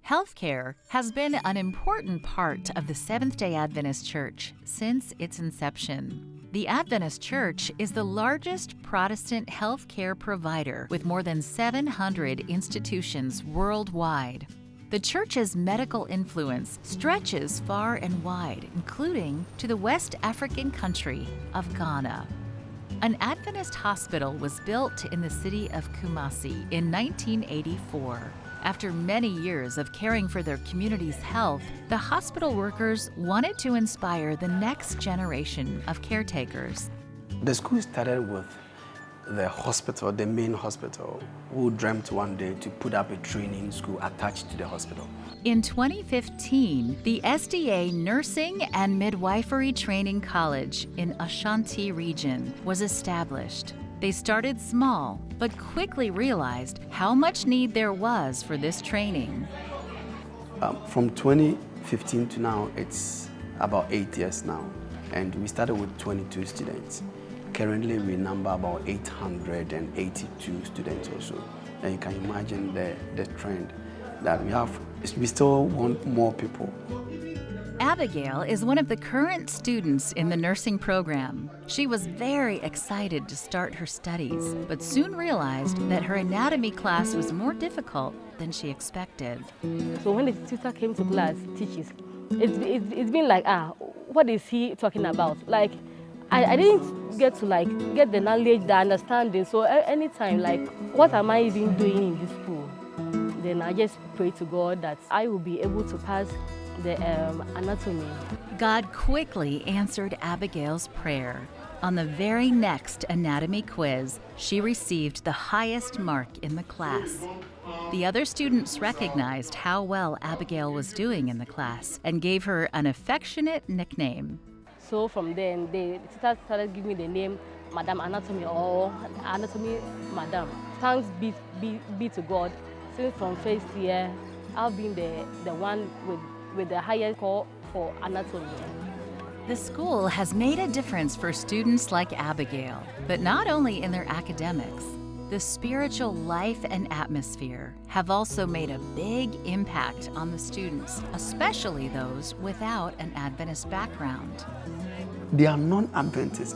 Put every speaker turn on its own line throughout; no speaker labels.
Healthcare has been an important part of the Seventh-day Adventist Church since its inception. The Adventist Church is the largest Protestant healthcare provider with more than 700 institutions worldwide. The Church's medical influence stretches far and wide, including to the West African country of Ghana. An Adventist hospital was built in the city of Kumasi in 1984. After many years of caring for their community's health, the hospital workers wanted to inspire the next generation of caretakers.
The school started with the hospital, the main hospital, who dreamt one day to put up a training school attached to the hospital.
In 2015, the SDA Nursing and Midwifery Training College in Ashanti region was established. They started small, but quickly realized how much need there was for this training.
From 2015 to now, it's about 8 years now, and we started with 22 students. Currently, we number about 882 students or so. And you can imagine the trend that we have. We still want more people.
Abigail is one of the current students in the nursing program. She was very excited to start her studies, but soon realized that her anatomy class was more difficult than she expected.
So when the tutor came to class, teaches, it's been like, what is he talking about? Like, I didn't get to get the knowledge, the understanding. So anytime, what am I even doing in this school? Then I just pray to God that I will be able to pass the anatomy.
God quickly answered Abigail's prayer. On the very next anatomy quiz, she received the highest mark in the class. The other students recognized how well Abigail was doing in the class and gave her an affectionate nickname.
So from then, the teacher started giving me the name Madam Anatomy or Anatomy Madam. Thanks be to God. Since from first year, I've been the one with the highest score for anatomy.
The school has made a difference for students like Abigail, but not only in their academics. The spiritual life and atmosphere have also made a big impact on the students, especially those without an Adventist background.
They are non-Adventists,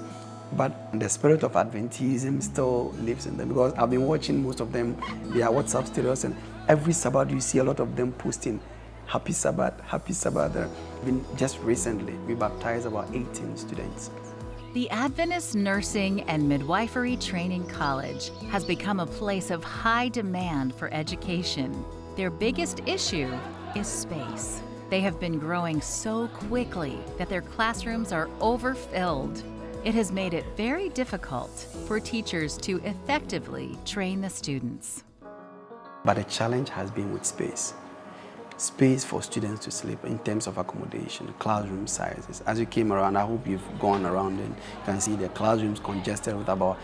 but the spirit of Adventism still lives in them, because I've been watching most of them, their WhatsApp status, and every Sabbath you see a lot of them posting Happy Sabbath, Happy Sabbath. Just recently, we baptized about 18 students.
The Adventist Nursing and Midwifery Training College has become a place of high demand for education. Their biggest issue is space. They have been growing so quickly that their classrooms are overfilled. It has made it very difficult for teachers to effectively train the students.
But the challenge has been with space. Space for students to sleep in terms of accommodation, classroom sizes. As you came around, I hope you've gone around and you can see the classrooms congested with about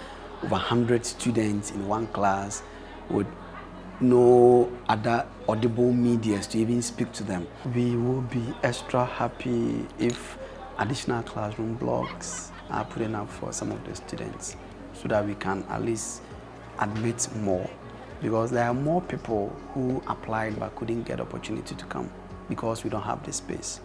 over 100 students in one class with no other audible medias to even speak to them. We will be extra happy if additional classroom blocks are put up for some of the students so that we can at least admit more. Because there are more people who applied but couldn't get opportunity to come because we don't have the space.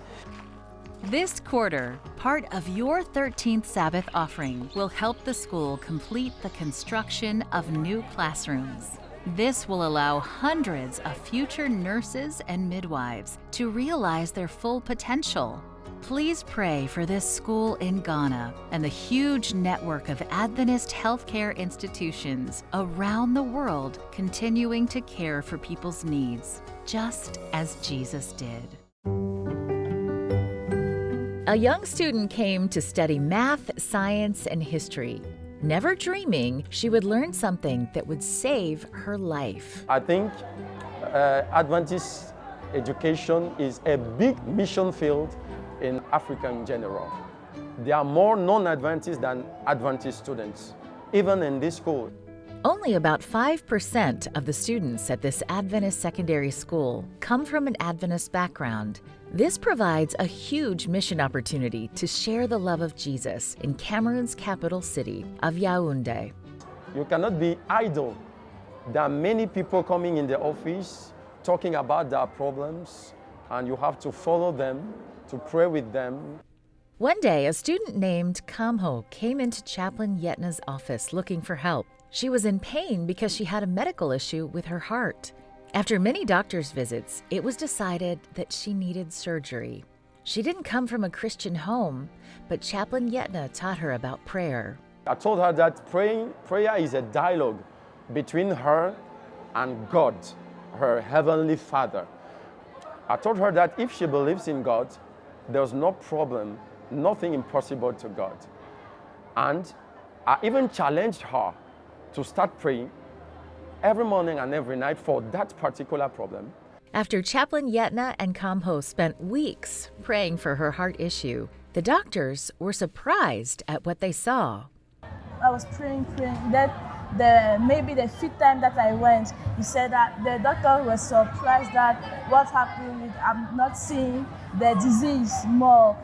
This quarter, part of your 13th Sabbath offering will help the school complete the construction of new classrooms. This will allow hundreds of future nurses and midwives to realize their full potential. Please pray for this school in Ghana and the huge network of Adventist healthcare institutions around the world continuing to care for people's needs, just as Jesus did. A young student came to study math, science, and history, never dreaming she would learn something that would save her life.
I think Adventist education is a big mission field in Africa in general. There are more non-Adventist than Adventist students, even in this school.
Only about 5% of the students at this Adventist secondary school come from an Adventist background. This provides a huge mission opportunity to share the love of Jesus in Cameroon's capital city of Yaoundé.
You cannot be idle. There are many people coming in the office talking about their problems, and you have to follow them, to pray with them.
One day, a student named Kamho came into Chaplain Yetna's office looking for help. She was in pain because she had a medical issue with her heart. After many doctor's visits, it was decided that she needed surgery. She didn't come from a Christian home, but Chaplain Yetna taught her about prayer.
I told her that prayer is a dialogue between her and God, her heavenly Father. I told her that if she believes in God, there's no problem, nothing impossible to God. And I even challenged her to start praying every morning and every night for that particular problem.
After Chaplain Yetna and Kamho spent weeks praying for her heart issue, the doctors were surprised at what they saw.
I was praying. Maybe the fifth time that I went, he said that the doctor was surprised that what happened, I'm not seeing the disease more.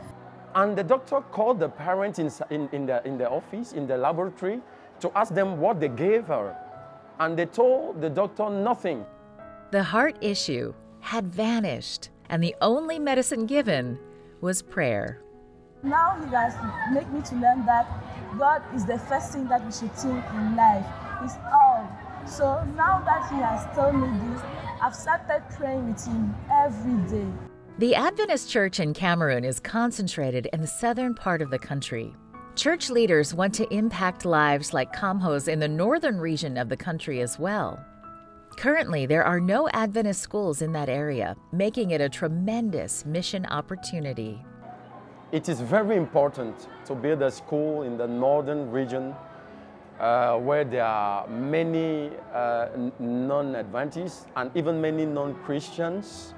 And the doctor called the parents in the office, in the laboratory, to ask them what they gave her. And they told the doctor nothing.
The heart issue had vanished, and the only medicine given was prayer.
Now he has made me to learn that God is the first thing that we should think in life. It's all. So now that he has told me this, I've started praying with him every day.
The Adventist Church in Cameroon is concentrated in the southern part of the country. Church leaders want to impact lives like Kamho's in the northern region of the country as well. Currently, there are no Adventist schools in that area, making it a tremendous mission opportunity.
It is very important to build a school in the northern region where there are many non-Adventists and even many non-Christians.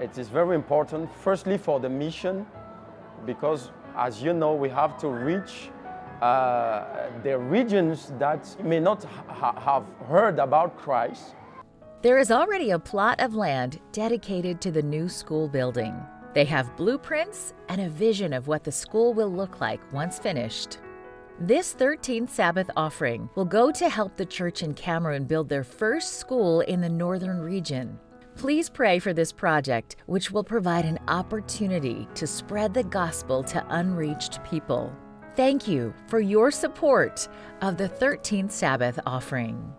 It is very important, firstly, for the mission, because, as you know, we have to reach the regions that may not have heard about Christ.
There is already a plot of land dedicated to the new school building. They have blueprints and a vision of what the school will look like once finished. This 13th Sabbath offering will go to help the church in Cameroon build their first school in the northern region. Please pray for this project, which will provide an opportunity to spread the gospel to unreached people. Thank you for your support of the 13th Sabbath offering.